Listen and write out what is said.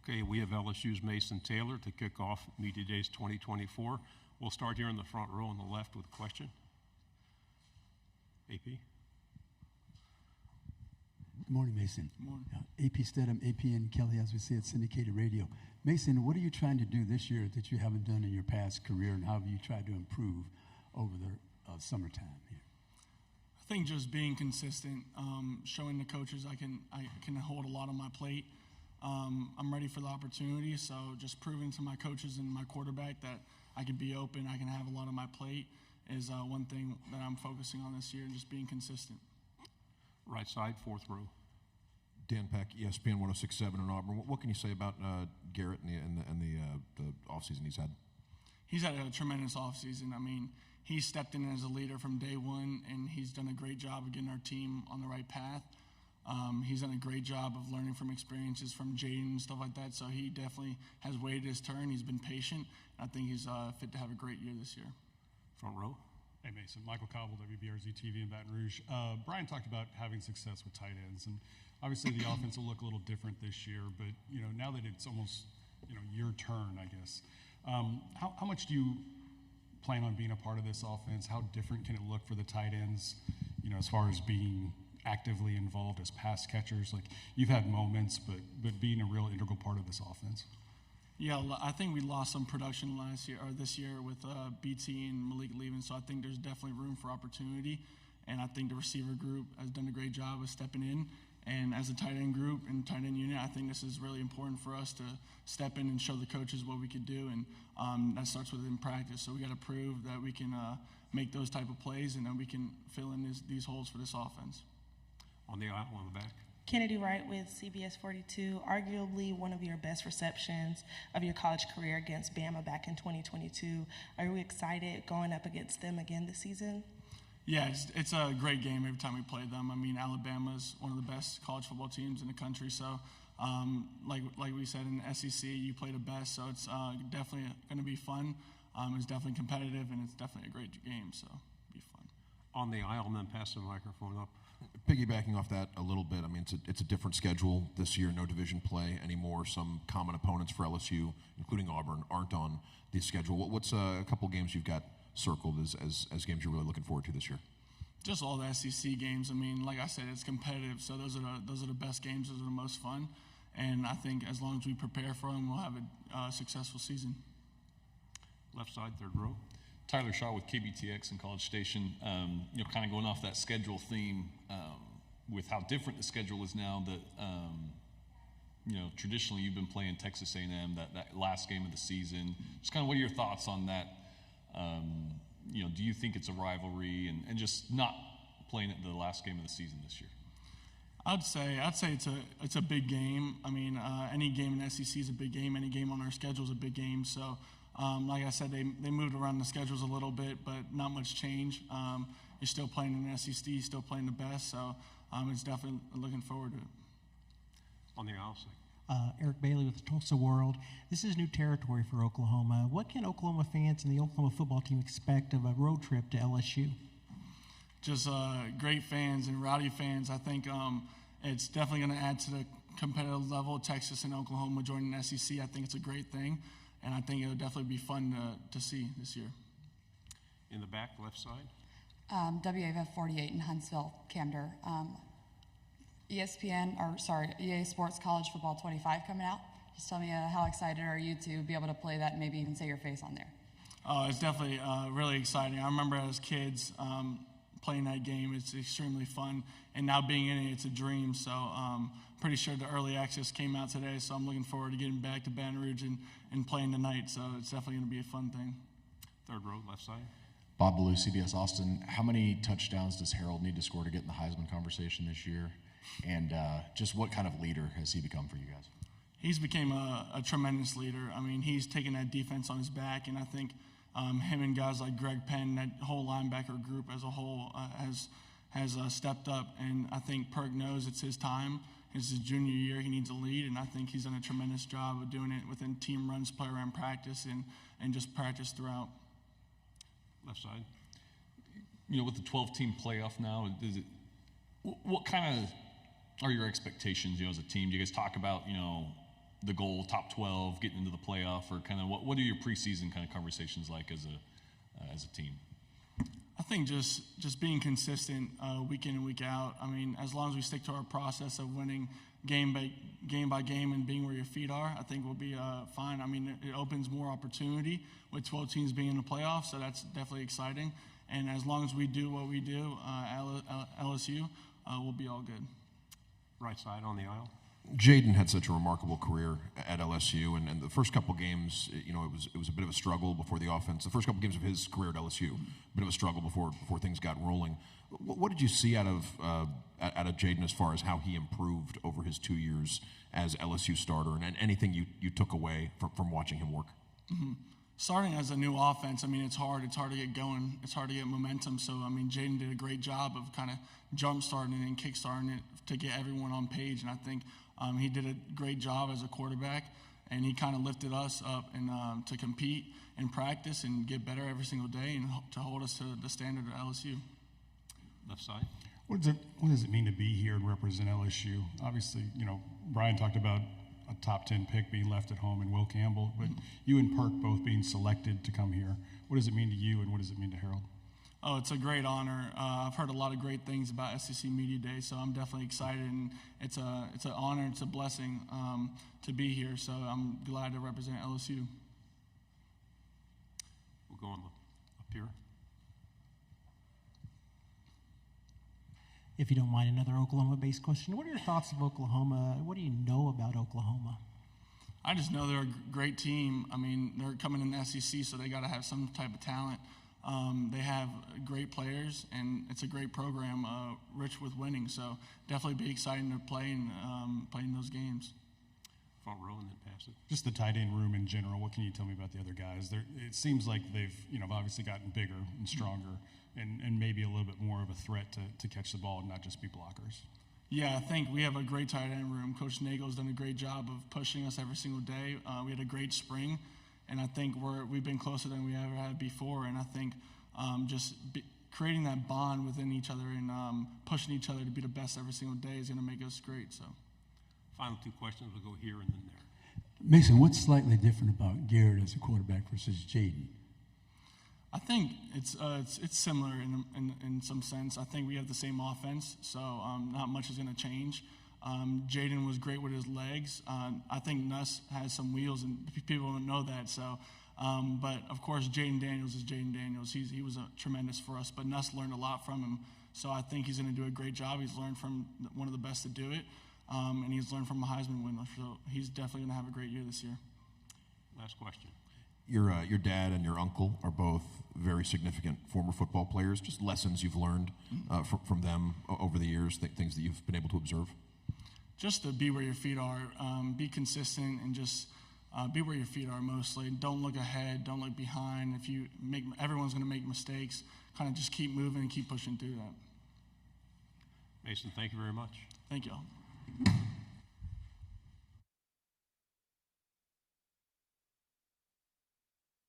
Okay, we have LSU's Mason Taylor to kick off Media Days 2024. We'll start here in the front row on the left with a question. AP. Good morning, Mason. Good morning. AP Stedham, AP and Kelly, as we say at syndicated radio. Mason, what are you trying to do this year that you haven't done in your past career, and how have you tried to improve over the summertime here? I think just being consistent, showing the coaches I can hold a lot on my plate. I'm ready for the opportunity, so just proving to my coaches and my quarterback that I can be open, I can have a lot on my plate is one thing that I'm focusing on this year, and just being consistent. Right side, fourth row. Dan Peck, ESPN 106.7 in Auburn. What can you say about Garrett and the offseason he's had? He's had a tremendous offseason. I mean, he stepped in as a leader from day one, and he's done a great job of getting our team on the right path. He's done a great job of learning from experiences from Jaden and stuff like that, so he definitely has waited his turn. He's been patient. I think he's fit to have a great year this year. Front row. Hey, Mason. Michael Cobble, WBRZ TV in Baton Rouge. Brian talked about having success with tight ends, and obviously the offense will look a little different this year, but, now that it's almost, your turn, I guess, how much do you plan on being a part of this offense? How different can it look for the tight ends, as far as being actively involved as pass catchers? Like, you've had moments, but being a real integral part of this offense. Yeah, I think we lost some production this year with BT and Malik leaving, so I think there's definitely room for opportunity, and I think the receiver group has done a great job of stepping in. And as a tight end group and tight end unit, I think this is really important for us to step in and show the coaches what we could do, and that starts with in practice. So we got to prove that we can make those type of plays, and then we can fill in these holes for this offense. On the aisle, on the back. Kennedy Wright with CBS 42, arguably one of your best receptions of your college career against Bama back in 2022. Are you excited going up against them again this season? Yeah, it's a great game every time we play them. I mean, Alabama's one of the best college football teams in the country, so like we said in the SEC, you play the best, so it's definitely going to be fun. It's definitely competitive, and it's definitely a great game, so it'll be fun. On the aisle, and then pass the microphone up. Piggybacking off that a little bit, I mean, it's a different schedule this year, no division play anymore. Some common opponents for LSU, including Auburn, aren't on the schedule. What's a couple games you've got circled as games you're really looking forward to this year? Just all the SEC games. I mean, like I said, it's competitive, so those are the best games. Those are the most fun, and I think as long as we prepare for them, we'll have a successful season. Left side, third row. Tyler Shaw with KBTX and College Station. Kind of going off that schedule theme, with how different the schedule is now. That traditionally you've been playing Texas A&M that last game of the season. Just kind of what are your thoughts on that? Do you think it's a rivalry and just not playing it the last game of the season this year? I'd say it's a big game. I mean, any game in SEC is a big game. Any game on our schedule is a big game. So. Like I said, they moved around the schedules a little bit, but not much change. You're still playing in the SEC, still playing the best, so it's definitely looking forward to it. On the aisle side. Eric Bailey with the Tulsa World. This is new territory for Oklahoma. What can Oklahoma fans and the Oklahoma football team expect of a road trip to LSU? Just great fans and rowdy fans. I think it's definitely going to add to the competitive level. Texas and Oklahoma joining the SEC, I think it's a great thing. And I think it'll definitely be fun to see this year. In the back, left side. WAVF 48 in Huntsville, Camden. EA Sports College Football 25 coming out. Just tell me how excited are you to be able to play that and maybe even say your face on there? It's definitely really exciting. I remember as kids playing that game. It's extremely fun. And now being in it, it's a dream. So pretty sure the early access came out today, so I'm looking forward to getting back to Baton Rouge and playing tonight. So it's definitely going to be a fun thing. Third row, left side. Bob Ballou, CBS Austin. How many touchdowns does Harold need to score to get in the Heisman conversation this year? And just what kind of leader has he become for you guys? He's became a tremendous leader. I mean, he's taken that defense on his back, and I think him and guys like Greg Penn, that whole linebacker group as a whole has stepped up. And I think Perk knows it's his time. It's his junior year. He needs to lead, and I think he's done a tremendous job of doing it within team runs, play around practice, and just practice throughout. Left side. With the 12-team playoff now, what kind of are your expectations, as a team? Do you guys talk about, the goal, top 12, getting into the playoff, or kind of what are your preseason kind of conversations like as a team? I think just being consistent week in and week out. I mean, as long as we stick to our process of winning game by game and being where your feet are, I think we'll be fine. I mean, it opens more opportunity with 12 teams being in the playoffs, so that's definitely exciting. And as long as we do what we do at LSU, we'll be all good. Right side on the aisle. Jaden had such a remarkable career at LSU, and the first couple games, you know, it was a bit of a struggle before the offense. The first couple games of his career at LSU, a bit of a struggle before things got rolling. What did you see out of Jaden as far as how he improved over his 2 years as LSU starter, and anything you took away from watching him work? Mm-hmm. Starting as a new offense, I mean, it's hard. It's hard to get going. It's hard to get momentum. So, I mean, Jaden did a great job of kind of jump-starting it and kick-starting it to get everyone on page. And I think he did a great job as a quarterback, and he kind of lifted us up and to compete and practice and get better every single day and to hold us to the standard of LSU. Left side. What does it mean to be here and represent LSU? Obviously, you know, Brian talked about a top 10 pick being left at home in Will Campbell, but you and Perk both being selected to come here. What does it mean to you, and what does it mean to Harold? Oh, it's a great honor. I've heard a lot of great things about SEC Media Day, so I'm definitely excited, and it's an honor, it's a blessing to be here. So I'm glad to represent LSU. We'll go on up here. If you don't mind, another Oklahoma-based question. What are your thoughts of Oklahoma? What do you know about Oklahoma? I just know they're a great team. I mean, they're coming in the SEC, so they got to have some type of talent. They have great players, and it's a great program, rich with winning. So definitely be exciting to play and play in those games. Front row and then pass it. Just the tight end room in general. What can you tell me about the other guys? It seems like they've, you know, obviously gotten bigger and stronger, and maybe a little bit more of a threat to catch the ball and not just be blockers. Yeah, I think we have a great tight end room. Coach Nagel's done a great job of pushing us every single day. We had a great spring, and I think we've been closer than we ever had before. And I think creating that bond within each other and pushing each other to be the best every single day is going to make us great. So, final two questions. We'll go here and then there. Mason, what's slightly different about Garrett as a quarterback versus Jaden? I think it's similar in some sense. I think we have the same offense, so not much is going to change. Jaden was great with his legs. I think Nuss has some wheels, and people don't know that. So, but of course, Jaden Daniels is Jaden Daniels. He was tremendous for us, but Nuss learned a lot from him. So I think he's going to do a great job. He's learned from one of the best to do it, and he's learned from a Heisman winner. So he's definitely going to have a great year this year. Last question. Your dad and your uncle are both very significant former football players. Just lessons you've learned from them over the years, things that you've been able to observe? Just to be where your feet are, be consistent, and just be where your feet are mostly. Don't look ahead, don't look behind. Everyone's going to make mistakes. Kind of just keep moving and keep pushing through that. Mason, thank you very much. Thank you all.